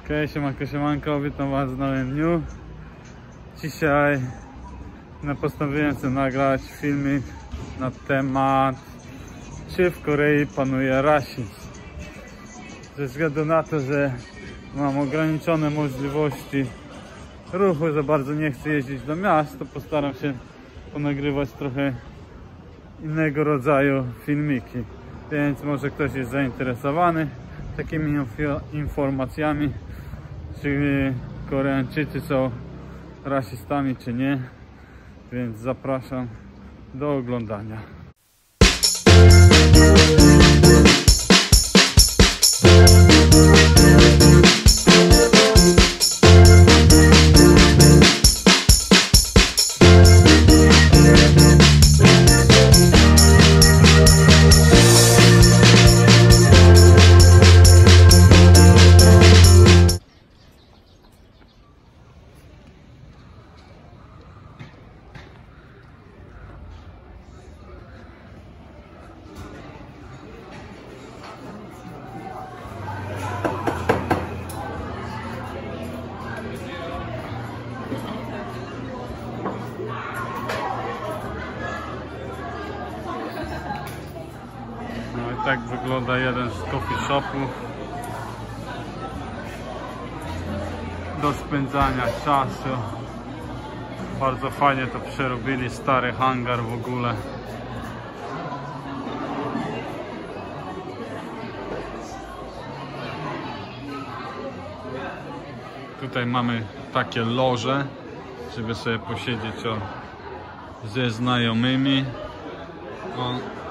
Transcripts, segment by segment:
Okej, siemanko, witam was w nowym dniu. Dzisiaj postanowiłem sobie nagrać filmik na temat, czy w Korei panuje rasizm. Ze względu na to, że mam ograniczone możliwości ruchu, za bardzo nie chcę jeździć do miast, to postaram się ponagrywać trochę innego rodzaju filmiki. Więc może ktoś jest zainteresowany takimi informacjami, czy Koreańczycy są rasistami, czy nie. Więc zapraszam do oglądania. No i tak wygląda jeden z coffee shopów do spędzania czasu. Bardzo fajnie to przerobili, stary hangar w ogóle. Tutaj mamy takie loże, żeby sobie posiedzieć ze znajomymi.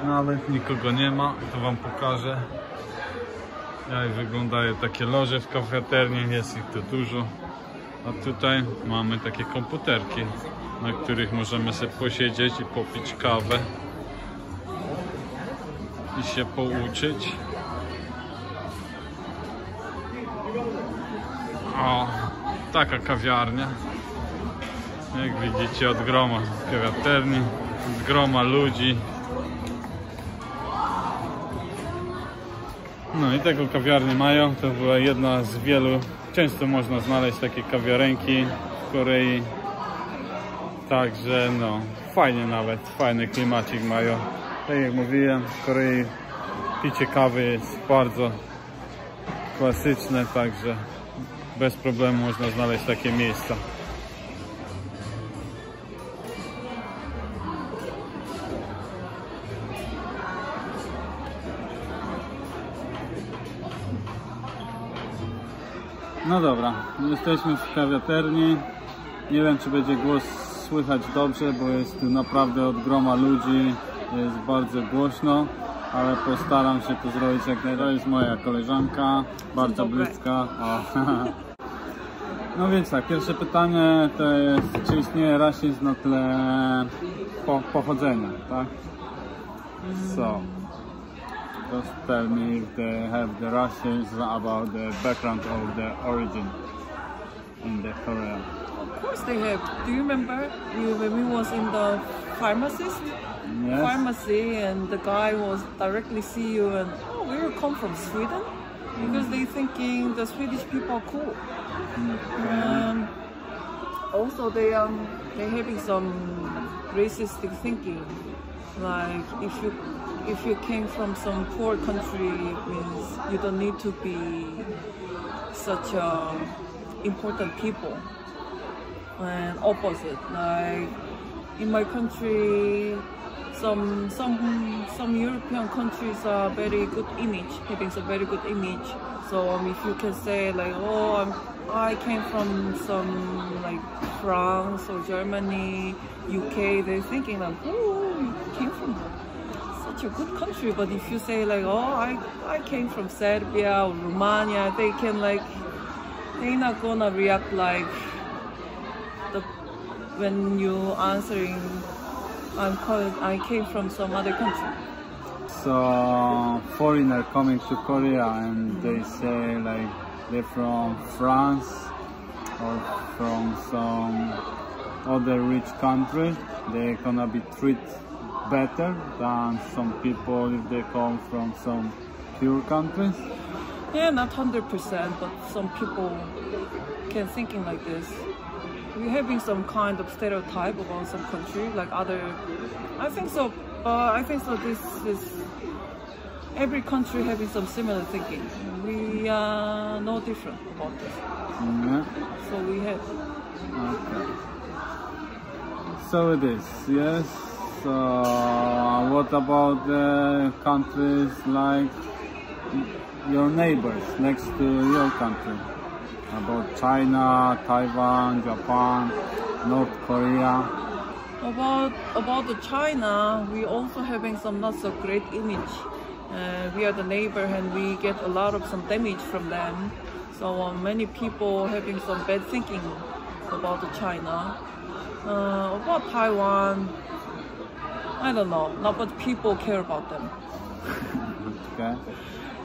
Nawet nikogo nie ma, to wam pokażę, jak wyglądają takie loże w kafeterni. Jest ich tu dużo. A tutaj mamy takie komputerki, na których możemy sobie posiedzieć i popić kawę i się pouczyć. O, taka kawiarnia, jak widzicie, od groma kafeterni, od groma ludzi. No i taką kawiarnię mają, to była jedna z wielu. Często można znaleźć takie kawiarenki w Korei. Także no, fajnie nawet, fajny klimacik mają. Tak jak mówiłem, w Korei picie kawy jest bardzo klasyczne, także bez problemu można znaleźć takie miejsca. No dobra, jesteśmy w kawiarni. Nie wiem, czy będzie głos słychać dobrze, bo jest tu naprawdę od groma ludzi, jest bardzo głośno, ale postaram się to zrobić jak najlepiej. To jest moja koleżanka, bardzo bliska. No więc tak, pierwsze pytanie to jest, czy istnieje rasizm na tle pochodzenia, tak? So, just tell me if they have the racism about the background of the origin in the Korea. Of course they have. Do you remember when we was in the pharmacy and the guy was directly see you and, oh, where you come from, Sweden? Because they thinking the Swedish people are cool. Also they having some racist thinking, like if you came from some poor country, it means you don't need to be such a important people. And opposite, like in my country, some European countries are very good image, having a very good image. So if you can say like, oh, I came from some like France or Germany, UK, they're thinking like, oh, you came from such a good country. But if you say like, oh, I came from Serbia or Romania, they can like, they're not gonna react like when you answering, I came from some other country. So foreigner coming to Korea and they say like they're from France or from some other rich country, they're gonna be treated better than some people if they come from some pure countries? Yeah, not 100%, but some people can thinking like this. We're having some kind of stereotype about some country, like other. I think so. I think so. This is every country having some similar thinking. We are no different about this. Yeah. So we have. Okay. So it is, yes. So what about the countries like your neighbors next to your country? About China, Taiwan, Japan, North Korea? About the China, we also having some not so great image. We are the neighbor and we get a lot of some damage from them. So many people having some bad thinking about the China. About Taiwan, I don't know. Not but people care about them. Okay.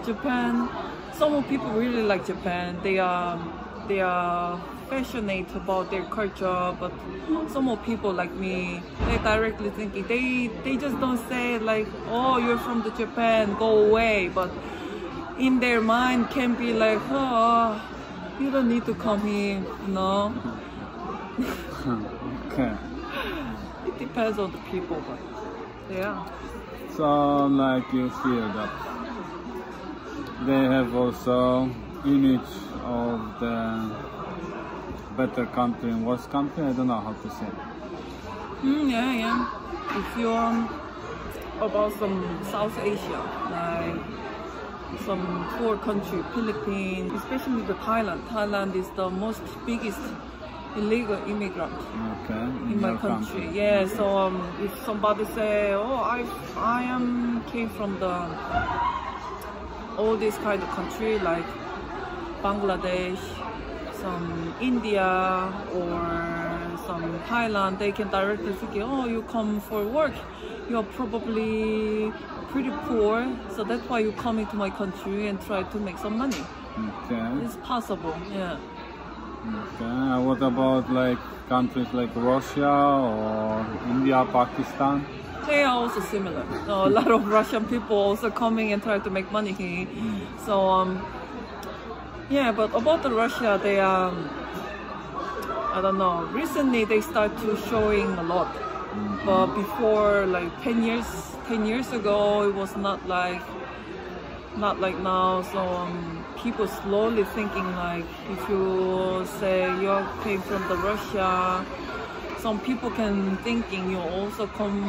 Japan, some people really like Japan. They are passionate about their culture, but some people like me, they directly thinking they just don't say like, oh, you're from the Japan, go away. But in their mind can be like, oh, you don't need to come here, you know. Okay. It depends on the people, but yeah. So like you feel that they have also image of the better country and worse country? I don't know how to say. Yeah. If you're about some South Asia, like some poor country, Philippines, especially the Thailand. Thailand is the most biggest illegal immigrant in my country. Yeah, so if somebody say, oh, I am came from the all this kind of country like Bangladesh, some India or some Thailand, they can directly think, oh, you come for work, you're probably pretty poor, so that's why you come into my country and try to make some money. Okay. It's possible, yeah. Okay. What about like countries like Russia or India, Pakistan? They are also similar. A lot of Russian people also coming and try to make money here. So yeah, but about the Russia, they I don't know. Recently they start to showing a lot, but before like 10 years ago, it was not like now. So people slowly thinking like, if you say you came from the Russia, some people can thinking you also come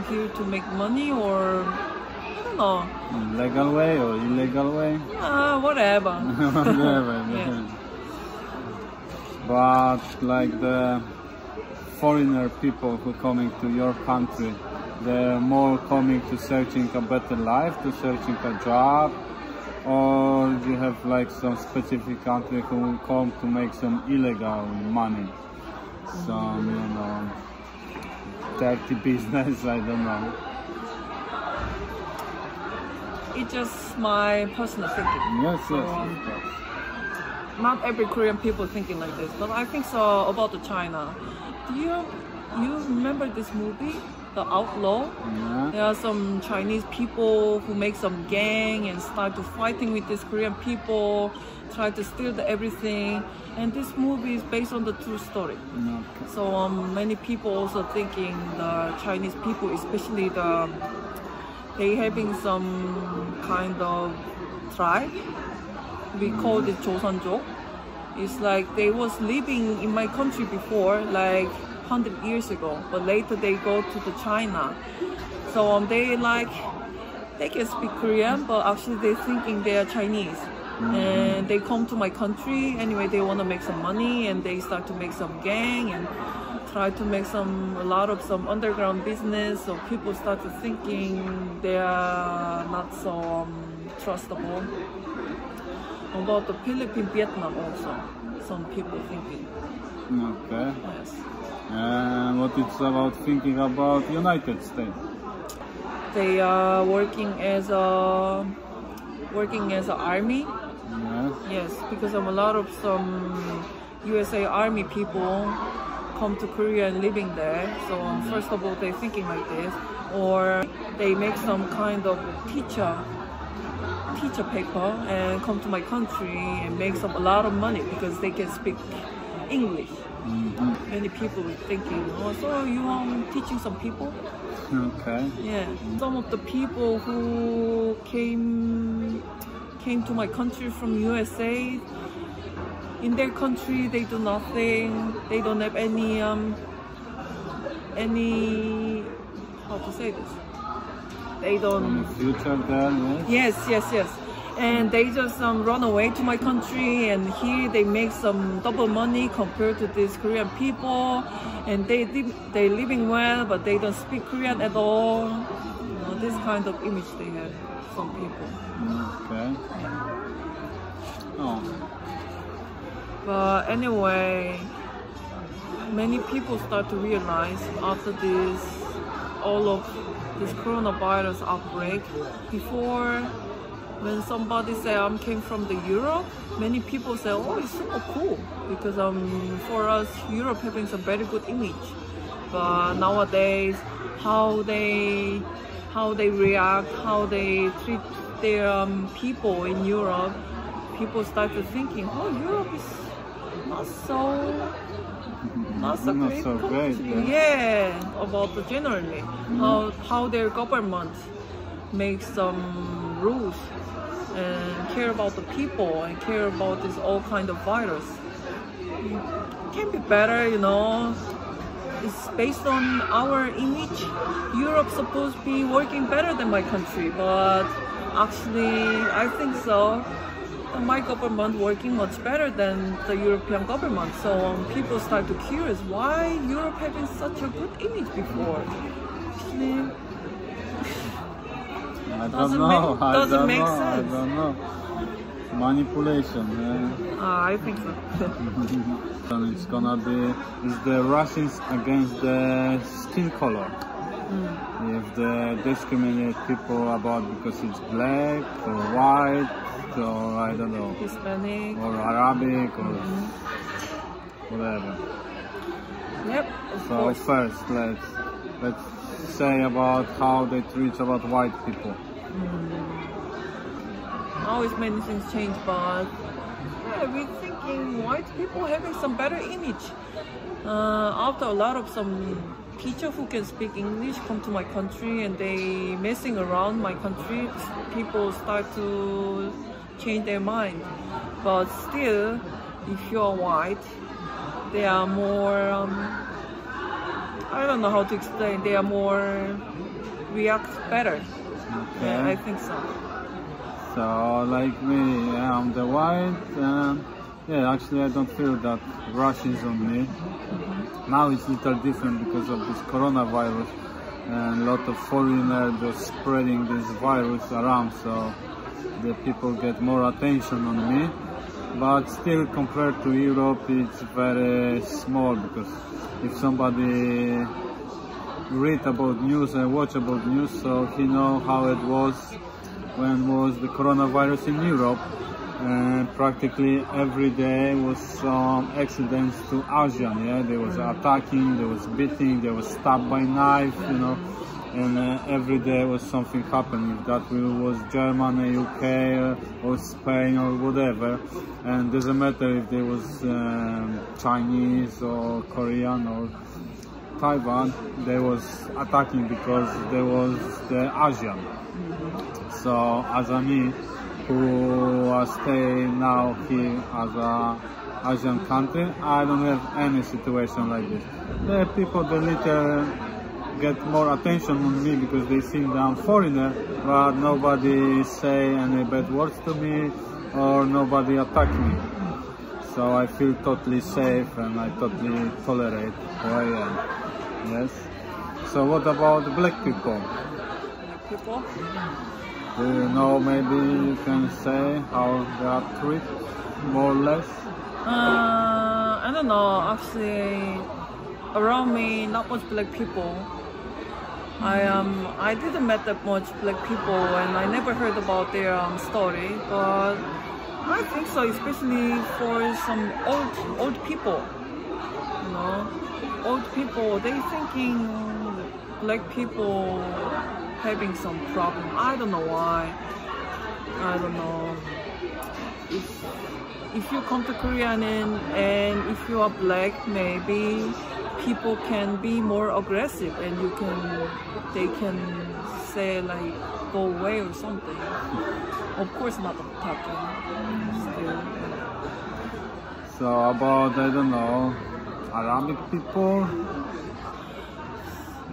here to make money, or I don't know. Legal way or illegal way? Whatever. Whatever. Yeah. But like the foreigner people who coming to your country, they're more coming to searching a better life, to searching a job, or you have like some specific country who come to make some illegal money, some, you know, dirty business, I don't know. It's just my personal thinking. Yes, So, yes, of course. not every Korean people thinking like this, but I think so about the China. Do you remember this movie, The Outlaw? Yeah. There are some Chinese people who make some gang and start to fighting with these Korean people, try to steal everything. And this movie is based on the true story. Okay. So many people also thinking the Chinese people, especially they having some kind of tribe. We call it Joseon족. It's like they was living in my country before, like 100 years ago, but later they go to the China. So they can speak Korean, but actually they thinking they are Chinese. And they come to my country anyway. They want to make some money, and they start to make some gang and try to make a lot of some underground business. So people start to thinking they are not so trustable. About the Philippines, Vietnam also, some people thinking. Okay. Yes. And what it's about thinking about United States? They are working as a army. Yes. Yes, because of a lot of some USA Army people come to Korea and living there. So first of all, they're thinking like this, or they make some kind of teach a paper and come to my country and make a lot of money because they can speak English. Many people were thinking, oh, so you are teaching some people? Okay. Yeah. Some of the people who came to my country from USA, in their country they do nothing. They don't have any how to say this? They don't. Future there, yes? Yes. And they just run away to my country, and here they make some double money compared to these Korean people, and they living well, but they don't speak Korean at all. You know, this kind of image they have from people. Okay. Oh. But anyway, many people start to realize after all of this coronavirus outbreak. Before, when somebody say I came from the Europe, many people say, oh, it's super cool because for us Europe having some very good image. But nowadays, how they react, how they treat their people in Europe, people start to thinking, oh, Europe is not so great country. Yeah, about generally how their government makes some rules and care about the people and care about this all kind of virus. It can be better, you know. It's based on our image. Europe's supposed to be working better than my country, but actually I think so. My government working much better than the European government. So people start to curious why Europe having such a good image before. Actually, doesn't make sense. I don't know. Manipulation. I think so. And it's gonna be the Russians against the skin color. If they discriminate people about because it's black or white or I don't know, Hispanic or Arabic or whatever. Yep. So first, let's say about how they treat about white people. Always many things change, but yeah, we're thinking white people having some better image. After a lot of some teacher who can speak English come to my country and they messing around my country, people start to change their mind. But still, if you're white, they are more I don't know how to explain, they are more react better. Okay. Yeah, I think so. So like me, I'm the white, yeah, actually I don't feel that rush is on me. Now it's a little different because of this coronavirus and a lot of foreigners just spreading this virus around, so the people get more attention on me. But still, compared to Europe, it's very small, because if somebody read about news and watch about news, so he know how it was when was the coronavirus in Europe, and practically every day was some accidents to Asian. Yeah, there was attacking, there was beating, there was stabbed by knife, you know, and every day was something happening. If that was Germany, UK, or Spain, or whatever, and doesn't matter if there was Chinese or Korean or Taiwan, they was attacking because there was the Asian. So as a me, who stay now here as a Asian country, I don't have any situation like this. The people, they little get more attention on me because they think that I'm foreigner, but nobody say any bad words to me or nobody attack me. So I feel totally safe and I totally tolerate who I am. Yes. So what about black people? Black people? Do you know, maybe you can say how they are treated, more or less? I don't know, actually around me not much black people. I didn't met that much black people and I never heard about their story, but I think so, especially for some old people, you know, old people, they thinking black people having some problem. I don't know why. I don't know, if you come to Korea and if you are black, maybe people can be more aggressive and they can say like go away or something. Of course not attacking still. So about, I don't know, Arabic people?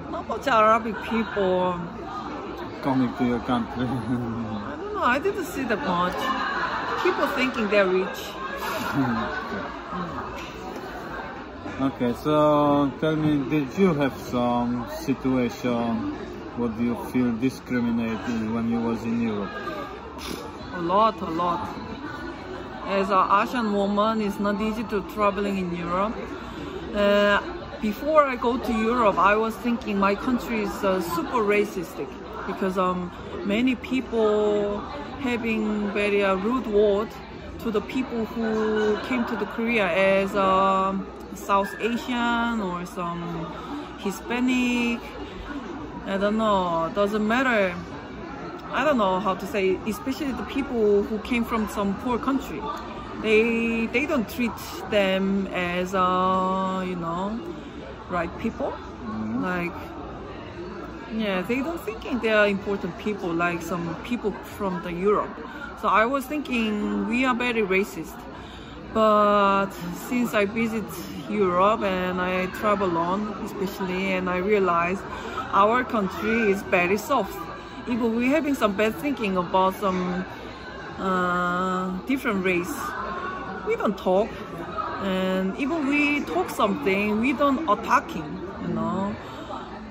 Not much Arabic people. Coming to your country. I don't know, I didn't see that much. People thinking they're rich. Okay, so tell me, did you have some situation, what do you feel discriminated when you was in Europe? A lot. As an Asian woman, it's not easy to traveling in Europe. Before I go to Europe, I was thinking my country is super racistic because many people having very rude word to the people who came to the Korea as South Asian or some Hispanic. I don't know, doesn't matter. I don't know how to say, especially the people who came from some poor country. They don't treat them as you know, right people. Like, yeah, they don't thinking they are important people like some people from the Europe. So I was thinking we are very racist. But since I visit Europe and I travel on, especially, and I realize our country is very soft. Even we're having some bad thinking about some different race, we don't talk. And even we talk something, we don't attacking, you know.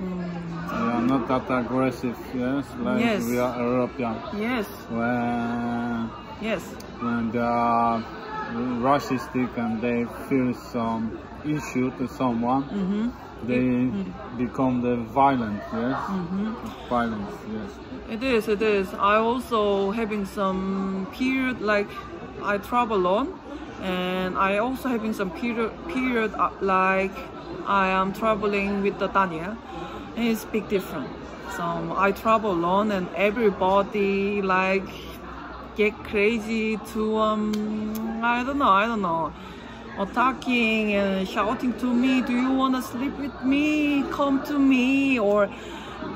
Yeah, not that aggressive, yes, like yes. We are European. Yes. When they are racistic and they feel some issue to someone, they become the violent, yes? Violence, yes. It is. I also having some period like I travel on, and I also having some period like I am traveling with the Daniel, and it's big difference. So I travel alone and everybody like get crazy to I don't know, attacking and shouting to me, do you want to sleep with me, come to me, or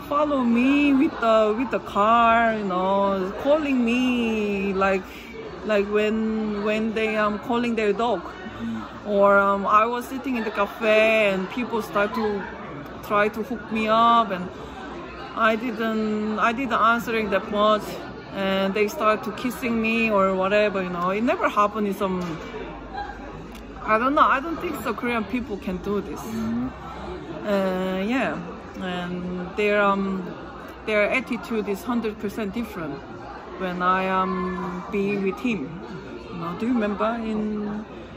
follow me with the car, you know, calling me like when they calling their dog. Or I was sitting in the cafe and people start to try to hook me up, and I didn't answering that much, and they start to kissing me or whatever, you know. It never happened in some, I don't know, I don't think so Korean people can do this. Yeah, and their attitude is 100% different when I be with him. You know, do you remember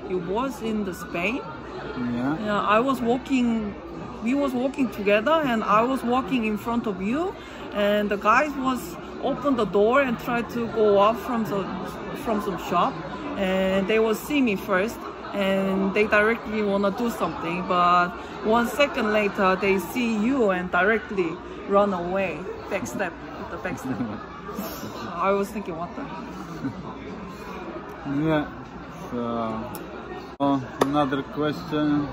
it was in the Spain? Yeah, I was walking, we was walking together, and I was walking in front of you, and the guys was open the door and try to go out from some shop, and they will see me first, and they directly want to do something, but 1 second later they see you and directly run away, backstep with the backstep. I was thinking, what the yeah. So another question,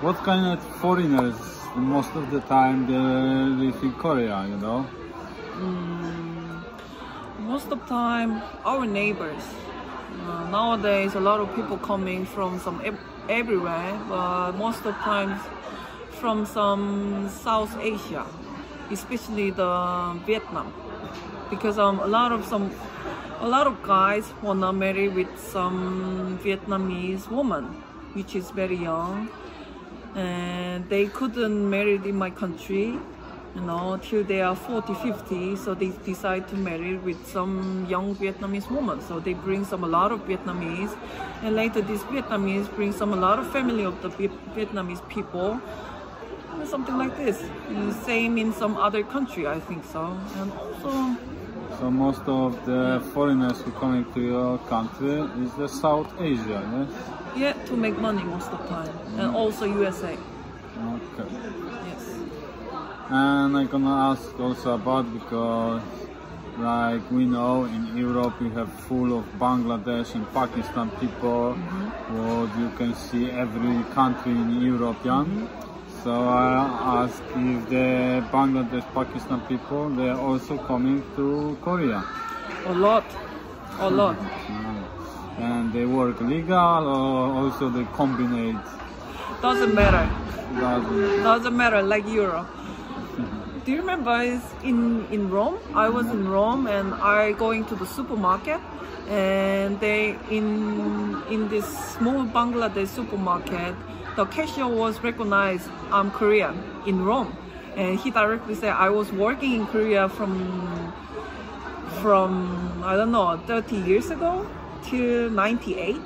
what kind of foreigners most of the time they live in Korea, you know? Most of the time our neighbors. Nowadays a lot of people coming from some everywhere, but most of the times from some South Asia, especially the Vietnam, because a lot of guys wanna marry with some Vietnamese woman, which is very young, and they couldn't marry in my country, you know, till they are 40, 50, so they decide to marry with some young Vietnamese woman. So they bring a lot of Vietnamese, and later these Vietnamese bring a lot of family of the Vietnamese people, and something like this. And same in some other country, I think so. And also, so most of the foreigners who coming to your country is the South Asia, yes? Yeah, to make money most of the time, and also USA. Okay. Yes. And I'm gonna ask also about, because Like we know in Europe we have full of Bangladesh and Pakistan people, what you can see every country in Europe, yeah? So I ask if the Bangladesh, Pakistan people, they are also coming to Korea. A lot. And they work legal or also they combine? Doesn't matter. Doesn't. Doesn't matter, like Europe. Do you remember in Rome? I was in Rome and I going to the supermarket, and they in this small Bangladesh supermarket, the cashier was recognized I'm Korean in Rome, and he directly said I was working in Korea from I don't know 30 years ago till 98.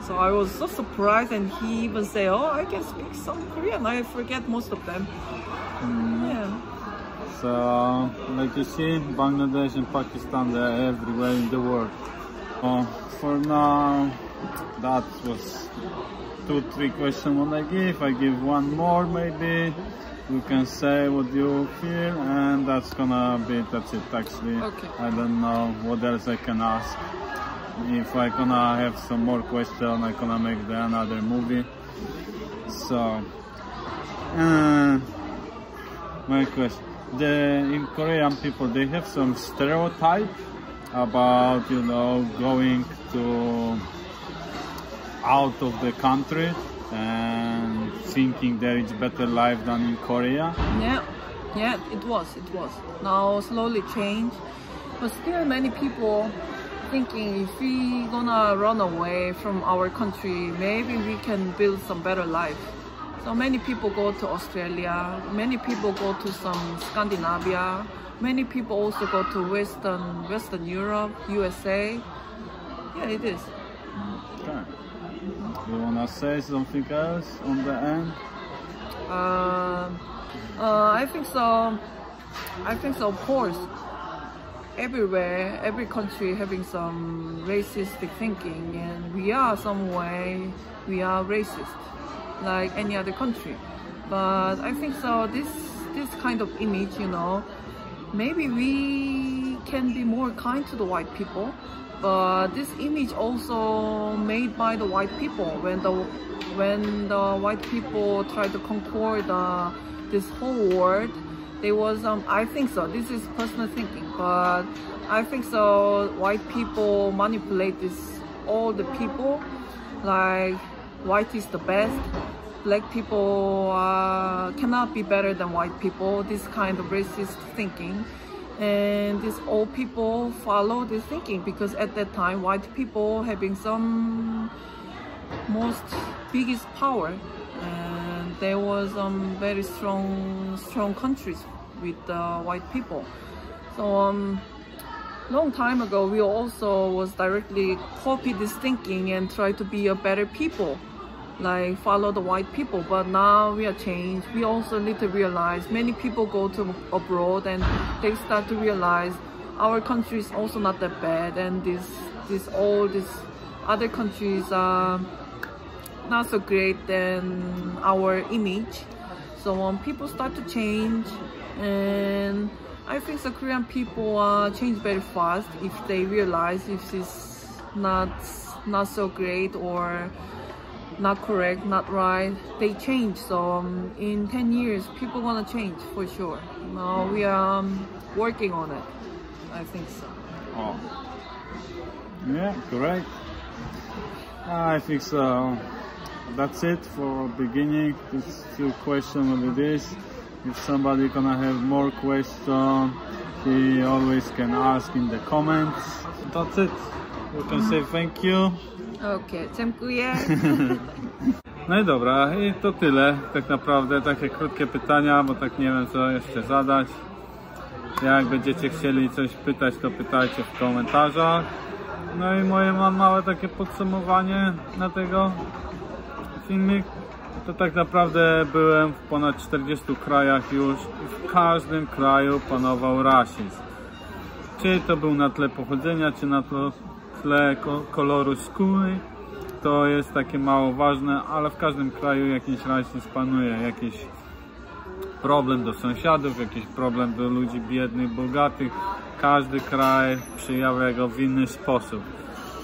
So I was so surprised, and he even said, "Oh, I can speak some Korean. I forget most of them." Yeah. So, like you see, Bangladesh and Pakistan, they're everywhere in the world. For now, that was 2-3 questions what I give. I give one more maybe. You can say what you feel, and that's it actually. Okay. I don't know what else I can ask. If I gonna have some more questions, I gonna make another movie. So, my question. In Korean people, they have some stereotype about, you know, going to out of the country and thinking there is better life than in Korea. Yeah, it was. Now slowly change, but still many people thinking if we gonna run away from our country, maybe we can build some better life. So many people go to Australia, many people go to some Scandinavia, many people also go to Western Europe, USA. Yeah, it is. Okay. You wanna say something else on the end? I think so. Of course, everywhere, every country having some racist thinking, and we are racist, like any other country. But I think so this kind of image, you know, maybe we can be more kind to the white people, but this image also made by the white people when the white people tried to conquer this whole world. There was I think so, this is personal thinking, but I think so white people manipulate all the people, like white is the best, black people cannot be better than white people, this kind of racist thinking. And these old people follow this thinking because at that time white people having some biggest power, and there was very strong countries with white people. So long time ago we also was directly copy this thinking and try to be a better people, like follow the white people. But now we are changed. We also need to realize many people go to abroad and they start to realize our country is also not that bad, and all these other countries are not so great than our image. So people start to change, and I think the Korean people change very fast if they realize if it's not so great or not correct, not right, they change. So in 10 years people gonna change for sure. Now we are working on it, I think so. Oh. Yeah, correct. I think so. That's it for beginning. This few questions with this. If somebody gonna have more questions, he always can ask in the comments. That's it. You can say thank you. Okay, dziękuję. No i dobra, i to tyle. Tak naprawdę takie krótkie pytania, bo tak nie wiem co jeszcze zadać. Jak będziecie chcieli coś pytać, to pytajcie w komentarzach. No i mam małe takie podsumowanie na tego filmik. To tak naprawdę byłem w ponad 40 krajach już i w każdym kraju panował rasizm. Czy to był na tle pochodzenia, czy na tle koloru skóry, to jest takie mało ważne, ale w każdym kraju jakiś rasizm panuje, jakiś problem do sąsiadów, jakiś problem do ludzi biednych, bogatych, każdy kraj przejawia go w inny sposób.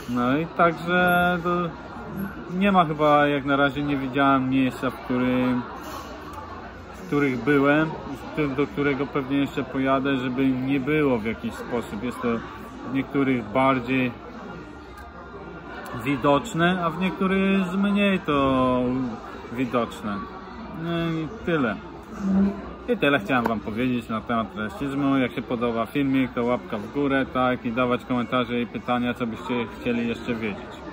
No i także nie ma chyba, jak na razie nie widziałem miejsca, w których byłem, do którego pewnie jeszcze pojadę, żeby nie było w jakiś sposób. Jest to w niektórych bardziej widoczne, a w niektórych mniej to widoczne. No i tyle. I tyle chciałem wam powiedzieć na temat rasizmu. Jak się podoba filmik, to łapka w górę, tak, i dawać komentarze i pytania, co byście chcieli jeszcze wiedzieć.